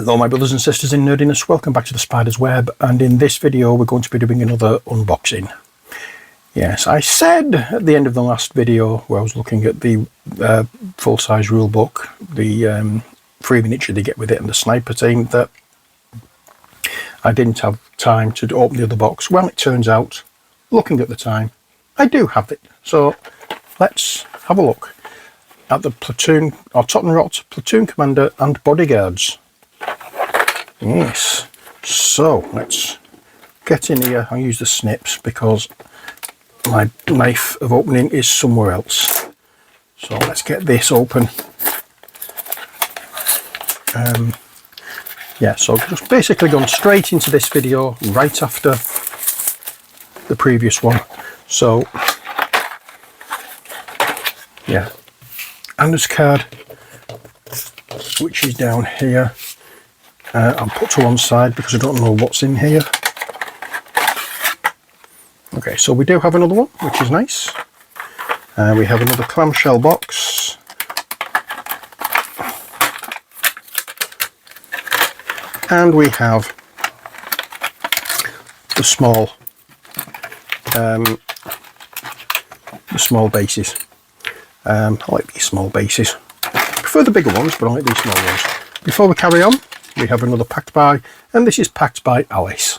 Hello my brothers and sisters in nerdiness, welcome back to the Spider's Web, and in this video we're going to be doing another unboxing. Yes, I said at the end of the last video where I was looking at the full-size rule book, the free miniature they get with it and the sniper team, that I didn't have time to open the other box. Well, it turns out, looking at the time, I do have it. So let's have a look at the Platoon, or Totenrotte Platoon Commander and Bodyguards. Yes, so let's get in here. I'll use the snips because my knife of opening is somewhere else. So let's get this open. Yeah, so just basically gone straight into this video right after the previous one. So yeah, Anders card, which is down here. I'll put to one side because I don't know what's in here. Okay, so we do have another one, which is nice. We have another clamshell box. And we have the small bases. I like these small bases. I prefer the bigger ones, but I like these small ones. Before we carry on, we have another packed by, and this is packed by Alice.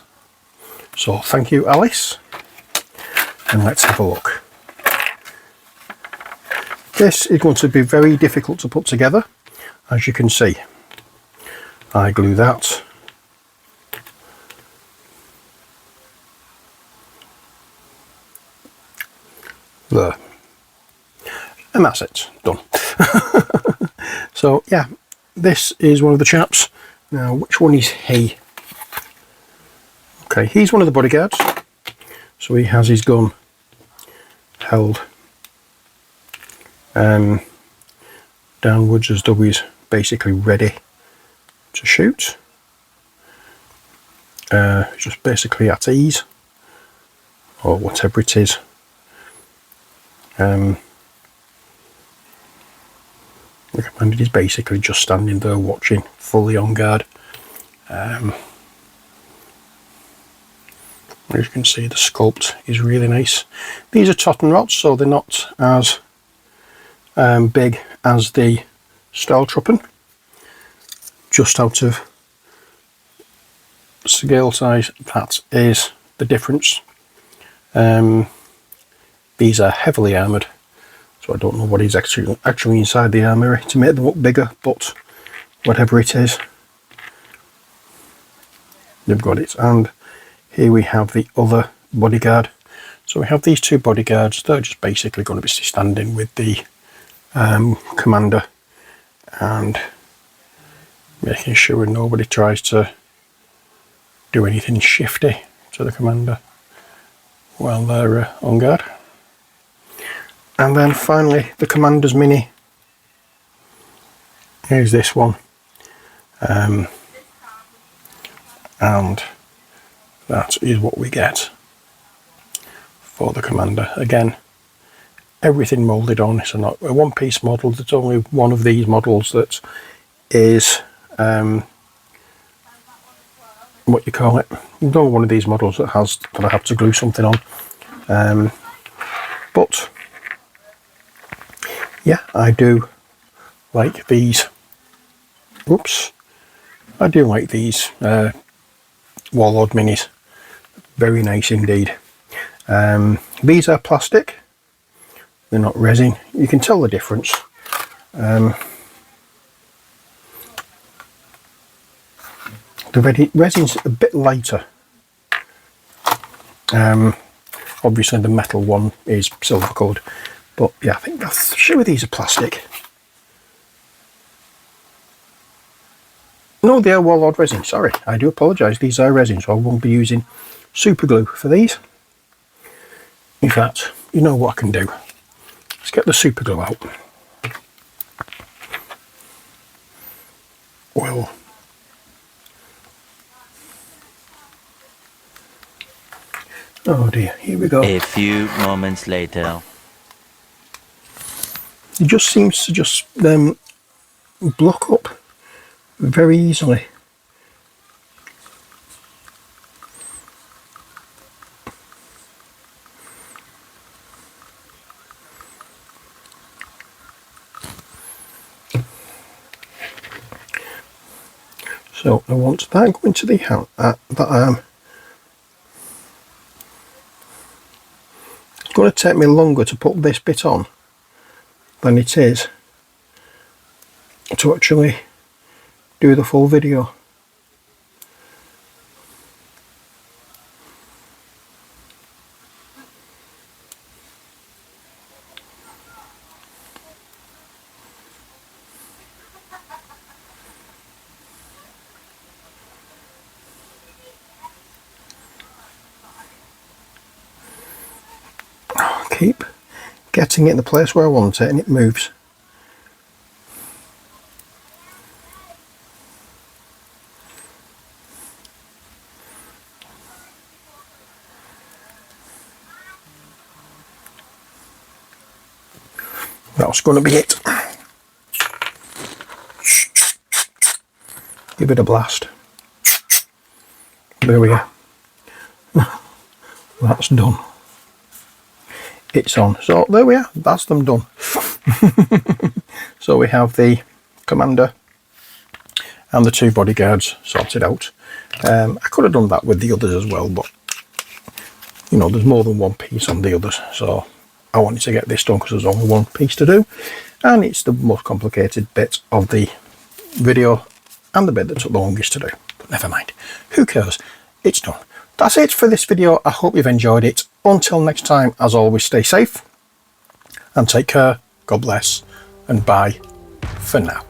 So thank you, Alice. And let's have a look. This is going to be very difficult to put together, as you can see. I glue that. There. And that's it. Done. So yeah, this is one of the chaps. Now, which one is he? Okay, he's one of the bodyguards. So he has his gun held downwards as though he's basically ready to shoot. Just basically at ease, or whatever it is. The commander is basically just standing there watching, fully on guard. As you can see, the sculpt is really nice. These are Totenrottes, so they're not as big as the Stormtrooper. Just out of scale size, that is the difference. These are heavily armoured, so I don't know what is actually inside the armoury to make them look bigger, but whatever it is, they've got it. And here we have the other bodyguard. So we have these two bodyguards. They're just basically going to be standing with the commander and making sure nobody tries to do anything shifty to the commander while they're on guard. And then finally, the commander's mini. Here's this one. And that is what we get for the commander. Again, everything moulded on. It's not a one-piece model. There's only one of these models that is what you call it. There's only one of these models that I have to glue something on. But yeah, I do like these. Oops, I do like these Warlord minis. Very nice indeed. These are plastic. They're not resin. You can tell the difference. The resin's a bit lighter. Obviously the metal one is silver coloured, but yeah, I think I'm sure these are plastic. No, they are Warlord resin. Sorry, I do apologise. These are resin, so I won't be using super glue for these. In fact, you know what I can do. Let's get the super glue out. Well, oh dear, here we go. A few moments later. It just seems to just block up very easily. So I want that going to the hand, that arm. It's going to take me longer to put this bit on than it is to actually do the full video. Keep getting it in the place where I want it and it moves. That's going to be it. Give it a blast. There we go. That's done. It's on. So there we are, that's them done. So we have the commander and the 2 bodyguards sorted out. I could have done that with the others as well, but you know, there's more than one piece on the others, so I wanted to get this done because there's only one piece to do, and it's the most complicated bit of the video and the bit that took the longest to do. But never mind, who cares, it's done. That's it for this video. I hope you've enjoyed it. Until next time, as always, stay safe and take care. God bless, and bye for now.